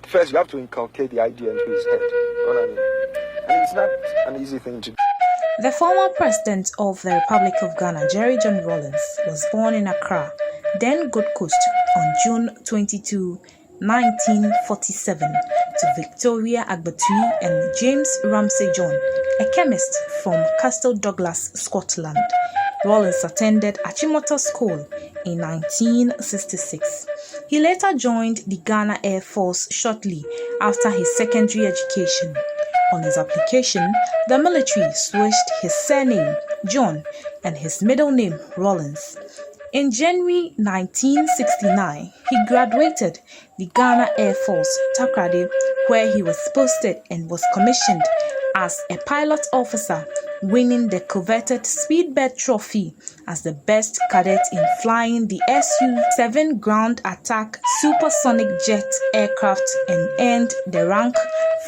First, you have to inculcate the idea into his head. You know what I mean? And it's not an easy thing to do. The former president of the Republic of Ghana, John Rawlings, was born in Accra, then Gold Coast, on June 22, 1947, to Victoria Agbatui and James Ramsay John, a chemist from Castle Douglas, Scotland. Rawlings attended Achimota School in 1966. He later joined the Ghana Air Force shortly after his secondary education. On his application, the military switched his surname, John, and his middle name, Rawlings. In January 1969, he graduated the Ghana Air Force, Takrady, where he was posted and was commissioned as a pilot officer, winning the coveted Speedbird Trophy as the best cadet in flying the Su-7 ground attack supersonic jet aircraft and earned the rank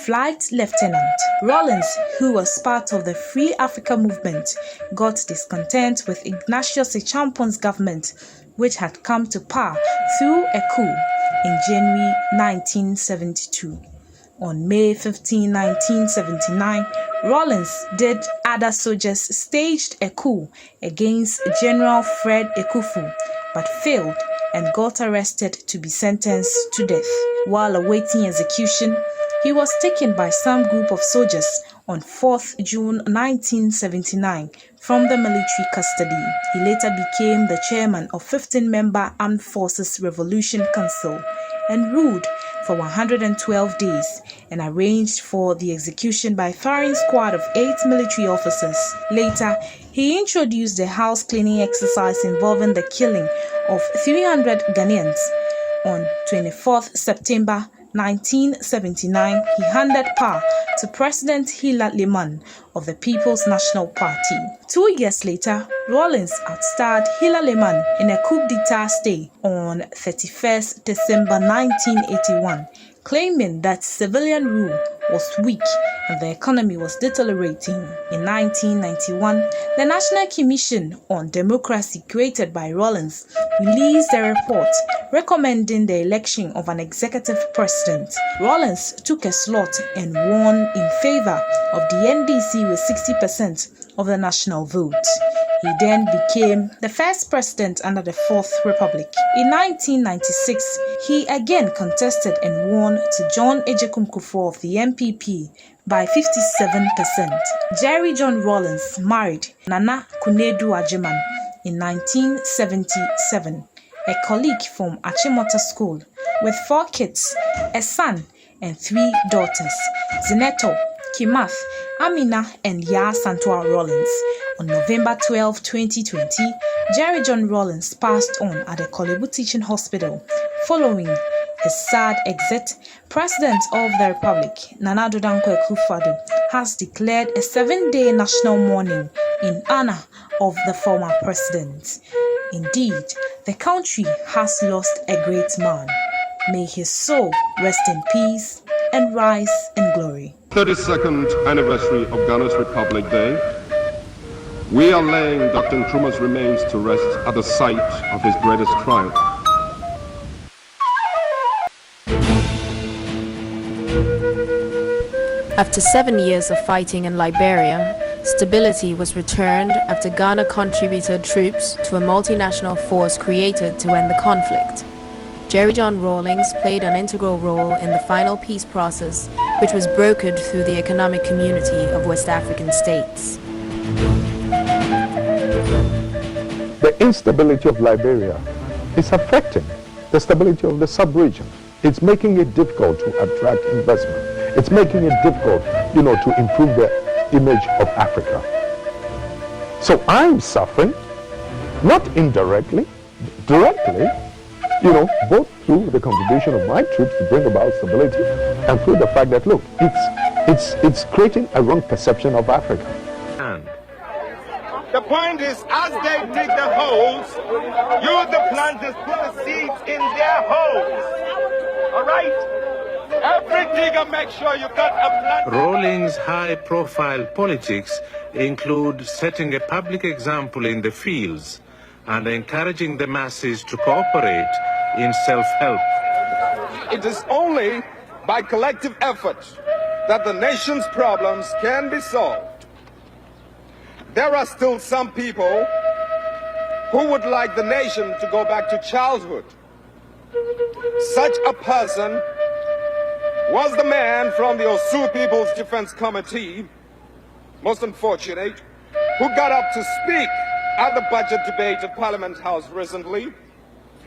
Flight Lieutenant. Rawlings, who was part of the Free Africa movement, got discontent with Ignatius Echampon's government, which had come to power through a coup in January 1972. On May 15, 1979, Rawlings did other soldiers staged a coup against General Fred Ekufu, but failed and got arrested to be sentenced to death. While awaiting execution, he was taken by some group of soldiers on 4th June 1979 from the military custody. He later became the chairman of 15-member Armed Forces Revolution Council and ruled for 112 days and arranged for the execution by firing squad of 8 military officers. Later, he introduced the house cleaning exercise involving the killing of 300 Ghanaians. On 24th September 1979, he handed power to President Hila Liman of the People's National Party. 2 years later, Rawlings outstarred Hila Liman in a coup d'etat stay on 31st December 1981, claiming that civilian rule was weak and the economy was deteriorating. In 1991, the National Commission on Democracy created by Rawlings released a report recommending the election of an executive president. Rawlings took a slot and won in favor of the NDC with 60% of the national vote. He then became the first president under the Fourth Republic. In 1996, he again contested and won to John Agyekum Kufuor of the MPP by 57%. John Rawlings married Nana Kunedu Agyeman in 1977, a colleague from Achimota School, with 4 kids, a son and 3 daughters, Zineto, Kimath, Amina, and Ya Santua Rawlings. On November 12, 2020, John Rawlings passed on at the Korle-Bu Teaching Hospital. Following his sad exit, President of the Republic, Nana Addo Dankwa Akufo-Addo, has declared a 7-day national mourning in honor of the former president. Indeed, the country has lost a great man. May his soul rest in peace and rise in glory. 32nd anniversary of Ghana's Republic Day. We are laying Dr. Nkrumah's remains to rest at the site of his greatest triumph. After 7 years of fighting in Liberia, stability was returned after Ghana contributed troops to a multinational force created to end the conflict. John Rawlings played an integral role in the final peace process, which was brokered through the Economic Community of West African States. The instability of Liberia is affecting the stability of the sub-region. It's making it difficult to attract investment. It's making it difficult, to improve the image of Africa. So I'm suffering, not indirectly, directly, both through the contribution of my troops to bring about stability and through the fact that, look, it's creating a wrong perception of Africa. The point is, as they dig the holes, you, the planters, put the seeds in their holes. All right? Every digger, make sure you got a plant. Rawlings' high-profile politics include setting a public example in the fields and encouraging the masses to cooperate in self-help. it is only by collective effort that the nation's problems can be solved. There are still some people who would like the nation to go back to childhood. Such a person was the man from the Osu People's Defense Committee, most unfortunate, who got up to speak at the budget debate at Parliament House recently,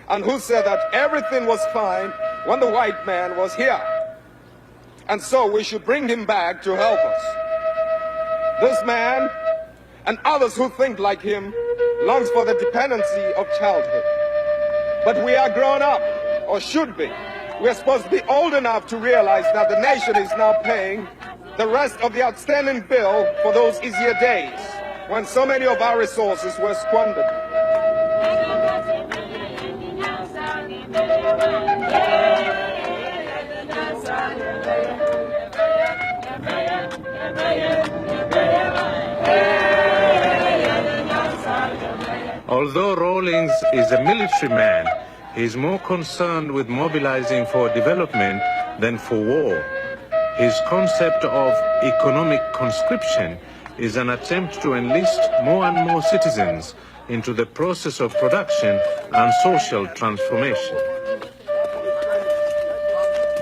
and who said that everything was fine when the white man was here. And so we should bring him back to help us. This man, and others who think like him, longs for the dependency of childhood. But we are grown up, or should be. We are supposed to be old enough to realize that the nation is now paying the rest of the outstanding bill for those easier days, when so many of our resources were squandered. Although Rawlings is a military man, he is more concerned with mobilizing for development than for war. His concept of economic conscription is an attempt to enlist more and more citizens into the process of production and social transformation.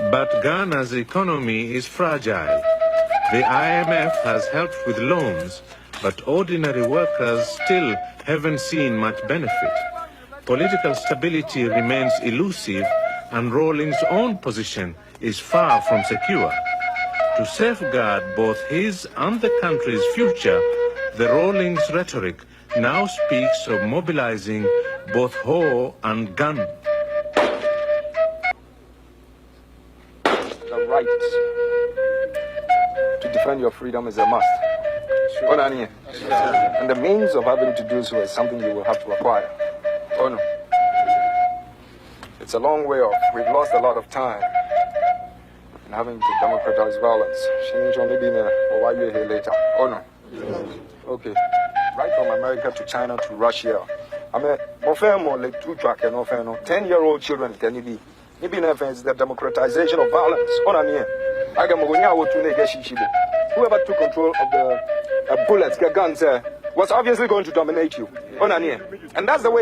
But Ghana's economy is fragile. The IMF has helped with loans, but ordinary workers still haven't seen much benefit. Political stability remains elusive, and Rawlings' own position is far from secure. To safeguard both his and the country's future, the Rawlings rhetoric now speaks of mobilizing both hoe and gun. The right to defend your freedom is a must. Sure. And the means of having to do so is something you will have to acquire. Oh no. It's a long way off. We've lost a lot of time in having to democratize violence. She means only being why you're here later. Oh no. Okay. Right from America to China to Russia. I mean, more like 10-year-old children can be. Maybe the democratization of violence. Whoever took control of the bullets, the guns, was obviously going to dominate you. And that's the way